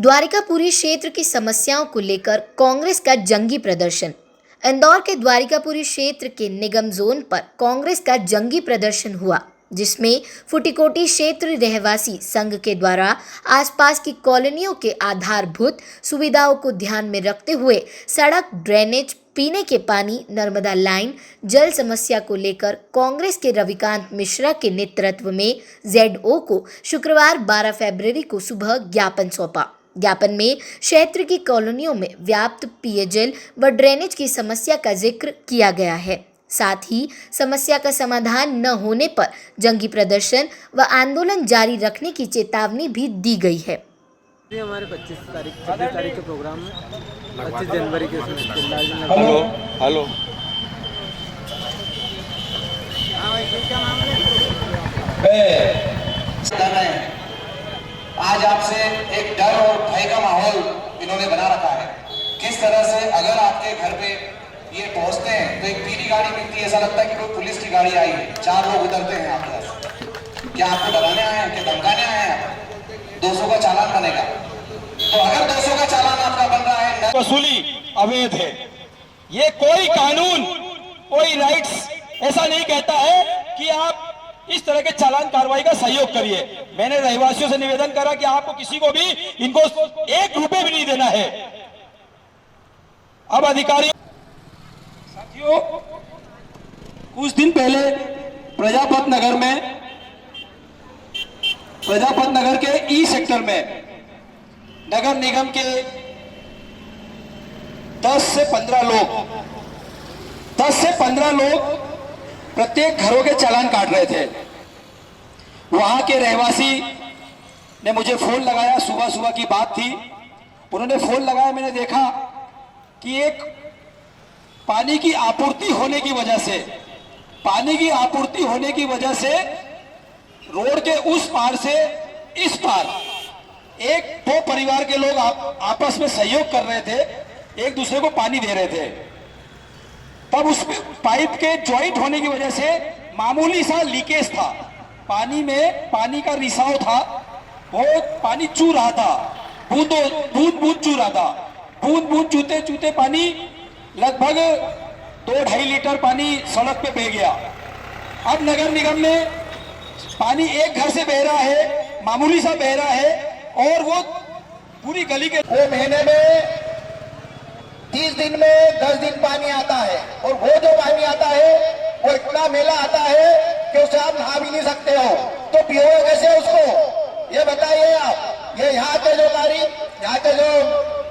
द्वारिकापुरी क्षेत्र की समस्याओं को लेकर कांग्रेस का जंगी प्रदर्शन। इंदौर के द्वारिकापुरी क्षेत्र के निगम जोन पर कांग्रेस का जंगी प्रदर्शन हुआ, जिसमें फुटीकोटी क्षेत्र रहवासी संघ के द्वारा आसपास की कॉलोनियों के आधारभूत सुविधाओं को ध्यान में रखते हुए सड़क, ड्रेनेज, पीने के पानी, नर्मदा लाइन, जल समस्या को लेकर कांग्रेस के रविकांत मिश्रा के नेतृत्व में ZO को शुक्रवार 12 फरवरी को सुबह ज्ञापन सौंपा। ज्ञापन में क्षेत्र की कॉलोनियों में व्याप्त पेयजल व ड्रेनेज की समस्या का जिक्र किया गया है। साथ ही समस्या का समाधान न होने पर जंगी प्रदर्शन व आंदोलन जारी रखने की चेतावनी भी दी गई है। हमारे 26 तारीख के प्रोग्राम में 25 जनवरी के हेलो आज आपसे एक डर और भय का माहौल इन्होंने बना रखा है। किस तरह से अगर आपके घर पे ये पहुंचते हैं तो एक पीली गाड़ी मिलती है, ऐसा लगता है कि कोई पुलिस की गाड़ी आई है, 4 लोग उतरते हैं आपके पास। क्या आपको डराने आए हैं, क्या धमकाने आए हैं? 200 का चालान बनेगा। तो अगर 200 का चालान आपका बन रहा है, वसूली अवैध है। ये कोई कानून, कोई राइट्स ऐसा नहीं कहता है कि आप इस तरह के चालान कार्रवाई का सहयोग करिए। मैंने रहवासियों से निवेदन करा कि आपको किसी को भी इनको 1 रुपए भी नहीं देना है। अब अधिकारी साथियों, कुछ दिन पहले प्रजापत नगर के ई सेक्टर में नगर निगम के 10 से 15 लोग प्रत्येक घरों के चालान काट रहे थे। वहां के रहवासी ने मुझे फोन लगाया, सुबह की बात थी। उन्होंने फोन लगाया, मैंने देखा कि एक पानी की आपूर्ति होने की वजह से रोड के उस पार से इस पार 1-2 परिवार के लोग आपस में सहयोग कर रहे थे, एक दूसरे को पानी दे रहे थे। तब उस पाइप के ज्वाइंट होने की वजह से मामूली सा लीकेज था, पानी में पानी का रिसाव था, वो पानी चू रहा था, बूंद चू रहा था। बूंद चूते पानी लगभग 2-2.5 लीटर पानी सड़क पे बह गया। अब नगर निगम में पानी एक घर से बह रहा है, मामूली सा बह रहा है, और वो पूरी गली के महीने में 30 दिन में 10 दिन पानी आता है, और वो जो पानी आता है वो इतना मेला आता है कि उसे आप नहा भी नहीं सकते हो। तो पियोगे कैसे उसको, ये बताइए आप। ये यहाँ के जो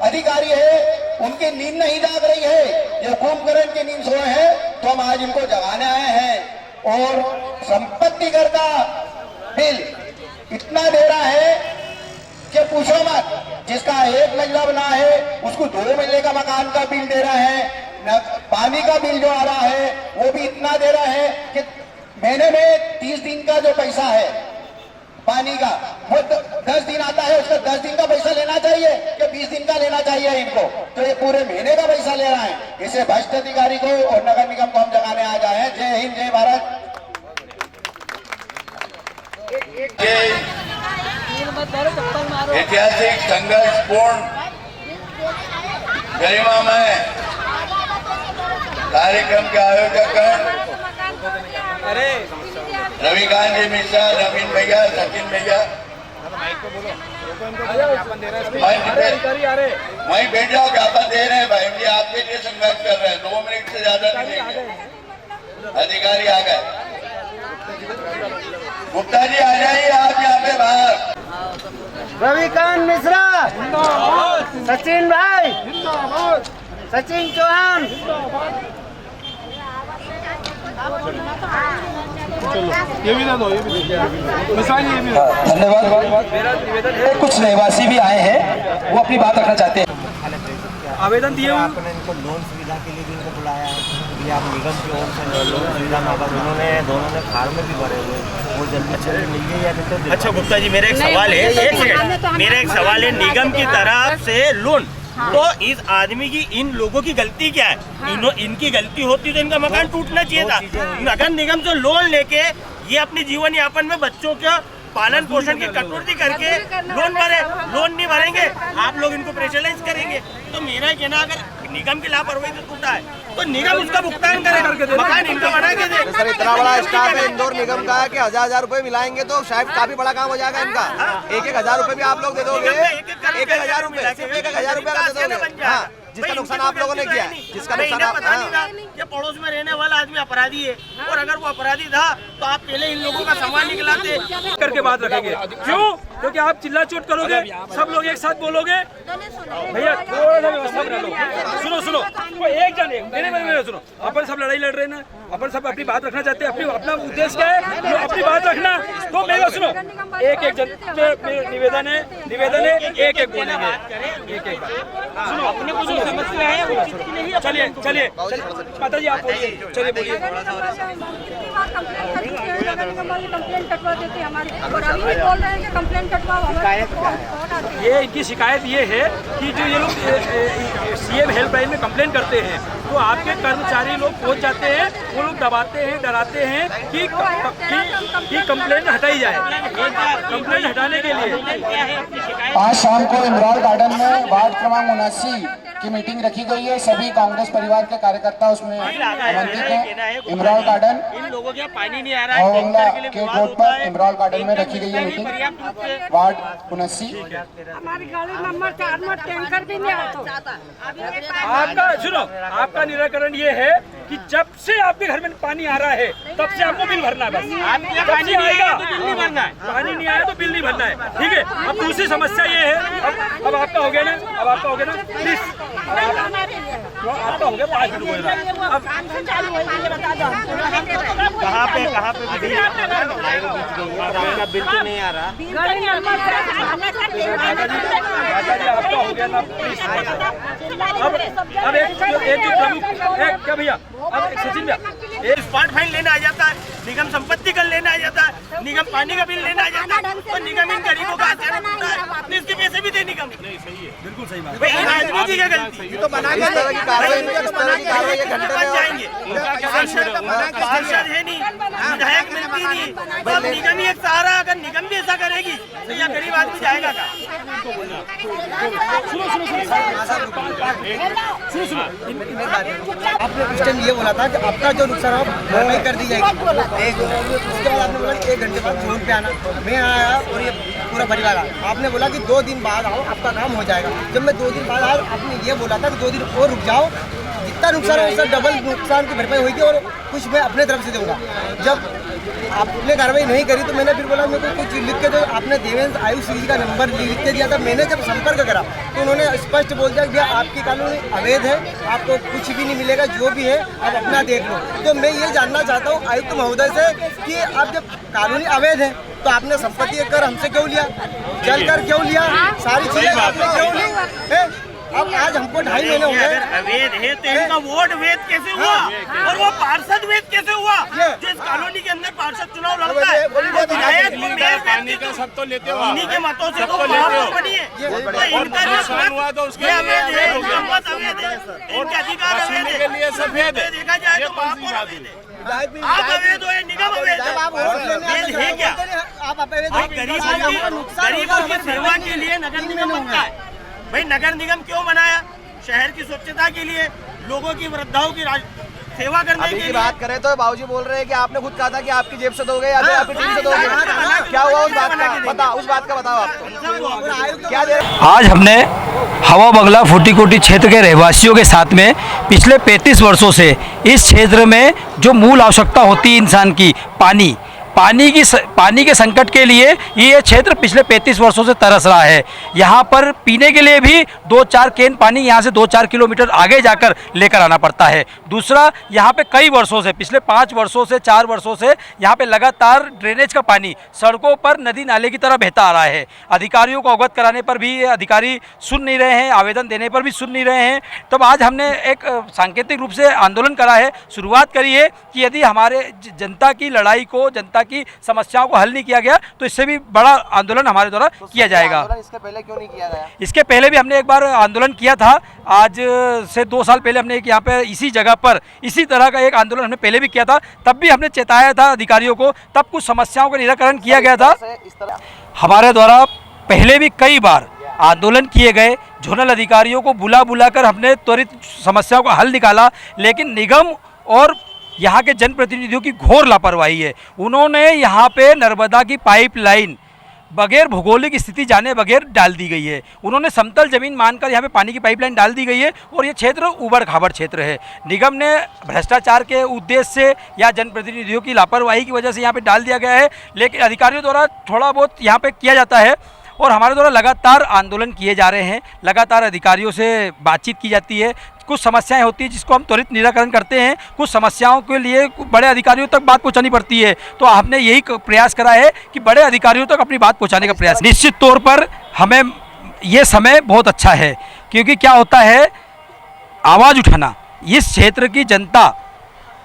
अधिकारी है, उनकी नींद नहीं जाग रही है, ये कुंभकर्ण की नींद सोए हैं। तो हम आज इनको जगाने आए हैं। और संपत्ति कर का बिल इतना दे रहा है कि पूछो मत। जिसका 1 मंजिला बना है उसको 2 मंजिले का मकान का बिल दे रहा है। पानी का बिल जो आ रहा है वो भी इतना दे रहा है कि महीने में 30 दिन का जो पैसा है पानी का, वो 10 दिन आता है, उसका 10 दिन का पैसा लेना चाहिए कि 20 दिन का लेना चाहिए इनको। तो ये पूरे महीने का पैसा ले रहा है। इसे भ्रष्ट अधिकारी को और नगर निगम को हम जगाने आ जाए हैं। जय हिंद, जय भारत। ऐतिहासिक संघर्षपूर्ण गरिमामय कार्यक्रम के आयोजक रविकांत जी मिश्रा, नवीन भैया, सचिन भैया, वहीं बैठ जाओ, ज्ञापन दे रहे हैं भाई जी, आपके लिए संघर्ष कर रहे हैं। 2 मिनट से ज्यादा नहीं लेंगे। अधिकारी आ गए। गुप्ता जी आ जाइए आप यहाँ पे बाहर। रविकांत मिश्रा, सचिन भाई, सचिन चौहान, ये भी ना दो, ये भी धन्यवाद। कुछ रहवासी भी आए हैं, वो अपनी बात रखना चाहते हैं। आवेदन दिए आपने इनको लोन सुविधा के लिए भी इनको बुलाया है कि आप निगम की ओर से लोन सुविधा मांगा। दोनों ने फार्म में भी भरे हुए, वो जल्दी मिल गई या नहीं? अच्छा गुप्ता जी, मेरा एक सवाल है, एक सेकंड, मेरा एक सवाल है। निगम की तरफ से लोन, तो इस आदमी की, इन लोगों की गलती क्या है? इनकी गलती होती तो इनका मकान टूटना चाहिए था। नगर निगम से लोन लेके ये अपने जीवन यापन में बच्चों का पालन पोषण की कटौती करके लोन भरे, लोन नहीं भरेंगे आप लोग इनको प्रेशराइज करेंगे। तो मेरा कहना अगर निगम की लापरवाही से टूटा है तो निगम उसका भुगतान करे, मकान इनको बना के दे। सर इतना बड़ा स्टाफ है इंदौर निगम का कि 1000 रुपए मिलाएंगे तो शायद काफी बड़ा काम हो जाएगा इनका। 1,000 रुपए भी आप लोग दे दोगे, 1,000 रुपए, सिर्फ 1,000 रुपए का दे दोगे। हाँ, जिसका नुकसान आप लोगों ने किया है, जिसका नुकसान आप, पता नहीं था कि पड़ोस में रहने वाला आदमी अपराधी है, और अगर वो अपराधी था तो आप पहले इन लोगों का सामान निकलाते करके बात रखेंगे। क्यों? क्योंकि आप चिल्ला चोट करोगे, सब लोग एक साथ बोलोगे। भैया थोड़ा सा व्यवस्था बना लो। सुनो कोई एक जन मेरे सुनो, अपन सब लड़ाई लड़ रहे हैं ना, अपन सब अपनी बात रखना चाहते हैं, अपना उद्देश्य क्या है, अपनी बात रखना। तो मेरा सुनो, एक जन निवेदन है, एक बोलेंगे, एक सुनो। अपने कुछ समस्या है, चलिए माता जी आप बोलिए, चलिए बोलिए। कंप्लेंट कटवा देते हमारी, और अभी भी बोल रहे हैं कि कंप्लेंट कटवाओ। ये इनकी शिकायत ये है कि जो ये लोग सीएम हेल्पलाइन में कंप्लेंट करते हैं तो आपके कर्मचारी लोग पहुंच जाते हैं, वो लोग दबाते हैं, डराते हैं कि कंप्लेंट हटाई जाए। कंप्लेंट हटाने के लिए आज शाम को इमराल गार्डन में वार्ड क्रमांक 79 की मीटिंग रखी गई है। सभी कांग्रेस परिवार के कार्यकर्ता उसमें आमंत्रित हैं। इमराल गार्डन इन लोगों के पानी नहीं आ रहा और गेट रोड पर इमराल गार्डन में रखी गई है मीटिंग, वार्ड 79। हमारी गाड़ी नंबर 4 में टैंकर भी नहीं आता। आपका सुनो, आपका निराकरण ये है कि जब से आपके घर में पानी आ रहा है तब से आपको बिल भरना है। बस पानी आएगा तो बिल नहीं भरना है, पानी नहीं आया तो बिल नहीं भरना है, ठीक है। अब दूसरी समस्या ये है, अब आपका हो गया ना, प्लीज आपका हो गया 5 मिनट बोल रहा। अब कहाँ पे बिल तो नहीं आ रहा, आपका हो गया ना, प्लीज। अब एक जो प्रमुख क्या भैया, अब सचिन भैया एक स्पॉट फाइन लेने आ जाता है, निगम संपत्ति कर लेने आ जाता है, निगम पानी का बिल लेने आ जाता है, और निगम इन गरीबों का आचरण करता है, इसके पैसे भी दे निगम। नहीं सही है, बिल्कुल सही बात है। आदमी की क्या गलती, ये तो बना के जाएंगे, पार्षद है नहीं, विधायक मिलती नहीं, तो अब निगम ही एक सहारा। अगर निगम भी ऐसा करेगी तो यह गरीब आदमी जाएगा का? आपने उस टाइम ये बोला था कि आपका जो नुकसान आप भरपाई कर दी जाएगी। उसके बाद आपने बोला 1 घंटे बाद जोन पे आना, मैं आया और ये पूरा परिवार आया। आपने बोला कि 2 दिन बाद आओ, आपका काम हो जाएगा। जब मैं 2 दिन बाद आया, आपने ये बोला था कि 2 दिन और रुक जाओ, जितना नुकसान हो उससे डबल नुकसान की भरपाई होगी और कुछ मैं अपने तरफ से दूंगा। जब आपने कार्रवाई नहीं करी तो मैंने फिर बोला मेरे को कुछ लिख के दो। आपने देवेंद्र आयुष जी का नंबर लिख के दिया था। मैंने जब संपर्क करा तो उन्होंने स्पष्ट बोल दिया कि भैया आपकी कानूनी अवैध है, आपको कुछ भी नहीं मिलेगा, जो भी है आप अपना देख लो। तो मैं ये जानना चाहता हूँ आयुक्त महोदय से कि आप जब कानूनी अवैध है तो आपने संपत्ति कर हमसे क्यों लिया, जल कर क्यों लिया, सारी चीजें आपने क्यों ली? अब आज हमको 2.5 महीने हो गए। अवैध है तो इनका वोट वैध कैसे हुआ, और वो पार्षद वैध कैसे हुआ? जो इस कॉलोनी के अंदर पार्षद चुनाव लड़ता है, सब तो लेते हो, इन्हीं के मतों से वो महापौर बनी है। तो इनका हुआ तो उसके अवैध है, मत अवैध है, इनके अधिकार अवैध है, लिए सफेद है। देखा जाए तो महापौर अवैध है, आप अवैध हो, निगम अवैध है क्या? गरीबों की सेवा के लिए नगर निगम बनता है। भाई नगर निगम क्यों बनाया? शहर की स्वच्छता के लिए, लोगों की वृद्धाओं की सेवा करने के लिए। बात करें तो बाबूजी बोल रहे हैं कि आपने खुद कहा था कि आपकी जेब से दोगे या फिर आपकी टीम से दोगे। क्या हुआ उस बात का? बताओ, उस बात का बताओ आप क्या दे। आज हमने हवा बंगला फुटीकोटी क्षेत्र के रहवासियों के साथ में पिछले 35 वर्षों से इस क्षेत्र में जो मूल आवश्यकता होती है इंसान की, पानी के संकट के लिए ये क्षेत्र पिछले 35 वर्षों से तरस रहा है। यहाँ पर पीने के लिए भी 2-4 कैन पानी यहाँ से 2-4 किलोमीटर आगे जाकर लेकर आना पड़ता है। दूसरा, यहाँ पे कई वर्षों से, पिछले 5 वर्षों से 4 वर्षों से यहाँ पे लगातार ड्रेनेज का पानी सड़कों पर नदी नाले की तरह बहता आ रहा है। अधिकारियों को अवगत कराने पर भी अधिकारी सुन नहीं रहे हैं, आवेदन देने पर भी सुन नहीं रहे हैं। तब आज हमने एक सांकेतिक रूप से आंदोलन करा है, शुरुआत करी है कि यदि हमारे जनता की लड़ाई को, जनता जनता की समस्याओं को हल नहीं किया गया तो इससे भी बड़ा आंदोलन हमारे द्वारा किया जाएगा। इसके पहले क्यों नहीं किया गया? इसके पहले भी हमने एक बार आंदोलन किया था, आज से 2 साल पहले हमने एक यहाँ पे इसी जगह पर इसी तरह का एक आंदोलन हमने पहले भी किया था। तब भी हमने चेताया था अधिकारियों को, तब कुछ समस्याओं का निराकरण किया गया था। हमारे द्वारा पहले भी कई बार आंदोलन किए गए, जोनल अधिकारियों को बुला कर हमने त्वरित समस्याओं का हल निकाला, लेकिन निगम और यहाँ के जनप्रतिनिधियों की घोर लापरवाही है। उन्होंने यहाँ पे नर्मदा की पाइपलाइन बगैर भौगोलिक स्थिति जाने बगैर डाल दी गई है। उन्होंने समतल जमीन मानकर यहाँ पे पानी की पाइपलाइन डाल दी गई है और ये क्षेत्र ऊबड़ खाबड़ क्षेत्र है। निगम ने भ्रष्टाचार के उद्देश्य से या जनप्रतिनिधियों की लापरवाही की वजह से यहाँ पे डाल दिया गया है, लेकिन अधिकारियों द्वारा थोड़ा बहुत यहाँ पे किया जाता है और हमारे द्वारा लगातार आंदोलन किए जा रहे हैं, लगातार अधिकारियों से बातचीत की जाती है। कुछ समस्याएं होती हैं जिसको हम त्वरित निराकरण करते हैं, कुछ समस्याओं के लिए बड़े अधिकारियों तक बात पहुंचानी पड़ती है। तो हमने यही प्रयास करा है कि बड़े अधिकारियों तक अपनी बात पहुंचाने का प्रयास। निश्चित तौर पर हमें ये समय बहुत अच्छा है, क्योंकि क्या होता है, आवाज़ उठाना, इस क्षेत्र की जनता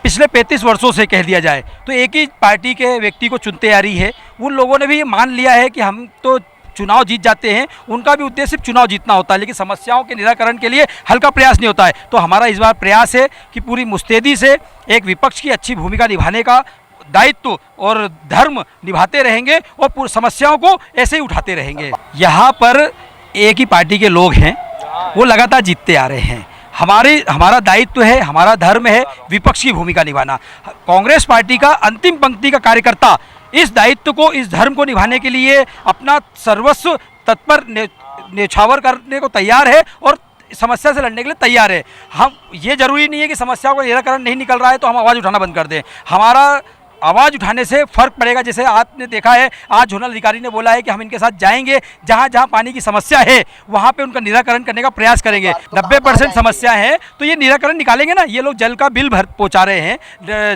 पिछले 35 वर्षों से कह दिया जाए तो एक ही पार्टी के व्यक्ति को चुनते आ रही है। उन लोगों ने भी ये मान लिया है कि हम तो चुनाव जीत जाते हैं, उनका भी उद्देश्य सिर्फ चुनाव जीतना होता है, लेकिन समस्याओं के निराकरण के लिए हल्का प्रयास नहीं होता है। तो हमारा इस बार प्रयास है कि पूरी मुस्तैदी से एक विपक्ष की अच्छी भूमिका निभाने का दायित्व और धर्म निभाते रहेंगे और पूरी समस्याओं को ऐसे ही उठाते रहेंगे। यहाँ पर एक ही पार्टी के लोग हैं, वो लगातार जीतते आ रहे हैं। हमारा दायित्व है, हमारा धर्म है विपक्ष की भूमिका निभाना। कांग्रेस पार्टी का अंतिम पंक्ति का कार्यकर्ता इस दायित्व को, इस धर्म को निभाने के लिए अपना सर्वस्व तत्पर न्यौछावर करने को तैयार है और समस्या से लड़ने के लिए तैयार है। हम ये जरूरी नहीं है कि समस्याओं का निराकरण नहीं निकल रहा है तो हम आवाज़ उठाना बंद कर दें। हमारा आवाज़ उठाने से फ़र्क पड़ेगा। जैसे आपने देखा है, आज जोनल अधिकारी ने बोला है कि हम इनके साथ जाएंगे, जहाँ जहाँ पानी की समस्या है वहाँ पे उनका निराकरण करने का प्रयास करेंगे। 90% समस्या है तो ये निराकरण निकालेंगे ना। ये लोग जल का बिल पहुँचा रहे हैं,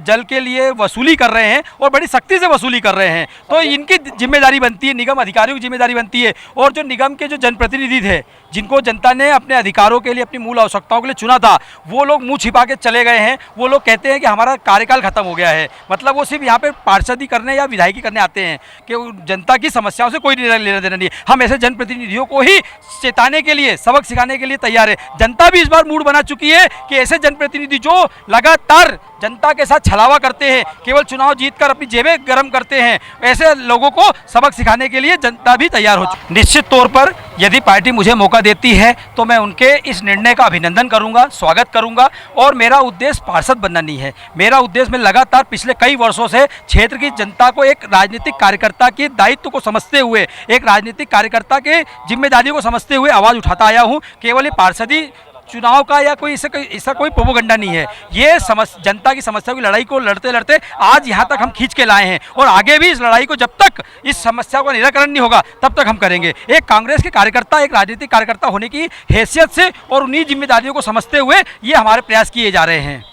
जल के लिए वसूली कर रहे हैं और बड़ी सख्ती से वसूली कर रहे हैं, तो इनकी जिम्मेदारी बनती है, निगम अधिकारियों की जिम्मेदारी बनती है। और जो निगम के जो जनप्रतिनिधि थे, जिनको जनता ने अपने अधिकारों के लिए, अपनी मूल आवश्यकताओं के लिए चुना था, वो लोग मुँह छिपा के चले गए हैं। वो लोग कहते हैं कि हमारा कार्यकाल खत्म हो गया है, मतलब वो सिर्फ यहाँ पे पार्षदी करने या विधायकी करने आते हैं कि जनता की समस्याओं से कोई लेना देना नहीं है। हम ऐसे जनप्रतिनिधियों को ही चेताने के लिए, सबक सिखाने के लिए तैयार है। जनता भी इस बार मूड बना चुकी है कि ऐसे जनप्रतिनिधि जो लगातार जनता के साथ छलावा करते हैं, केवल चुनाव जीतकर अपनी जेबें गर्म करते हैं, ऐसे लोगों को सबक सिखाने के लिए जनता भी तैयार हो चुकी है। निश्चित तौर पर यदि पार्टी मुझे मौका देती है तो मैं उनके इस निर्णय का अभिनंदन करूंगा, स्वागत करूंगा। और मेरा उद्देश्य पार्षद बनना नहीं है, मेरा उद्देश्य मैं लगातार पिछले कई वर्षों से क्षेत्र की जनता को एक राजनीतिक कार्यकर्ता के दायित्व को समझते हुए, एक राजनीतिक कार्यकर्ता के जिम्मेदारियों को समझते हुए आवाज़ उठाता आया हूँ। केवल ये पार्षदी चुनाव का या कोई ऐसा कोई प्रोपोगंडा नहीं है। ये जनता की समस्या की लड़ाई को लड़ते लड़ते आज यहाँ तक हम खींच के लाए हैं और आगे भी इस लड़ाई को, जब तक इस समस्या का निराकरण नहीं होगा तब तक हम करेंगे। एक कांग्रेस के कार्यकर्ता, एक राजनीतिक कार्यकर्ता होने की हैसियत से और उन्हीं जिम्मेदारियों को समझते हुए ये हमारे प्रयास किए जा रहे हैं।